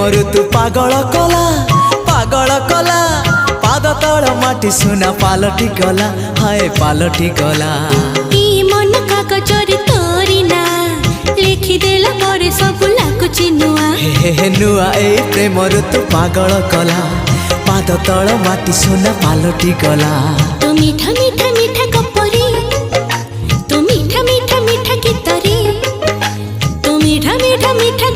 प्रेमरु तू पागल कला पाद तल माटी सुना पालटी गला हाय पालटी गला ई मन कागजरे तोरी ना लिखिदेला परे सब लाଗୁଛି नुआ हे नुआ ए प्रेमरु तू पागल कला पाद तल माटी सुना पालटी गला तू मीठा मीठा मीठा गपरी तू मीठा मीठा मीठा गीतरी तू मीठा मीठा मीठा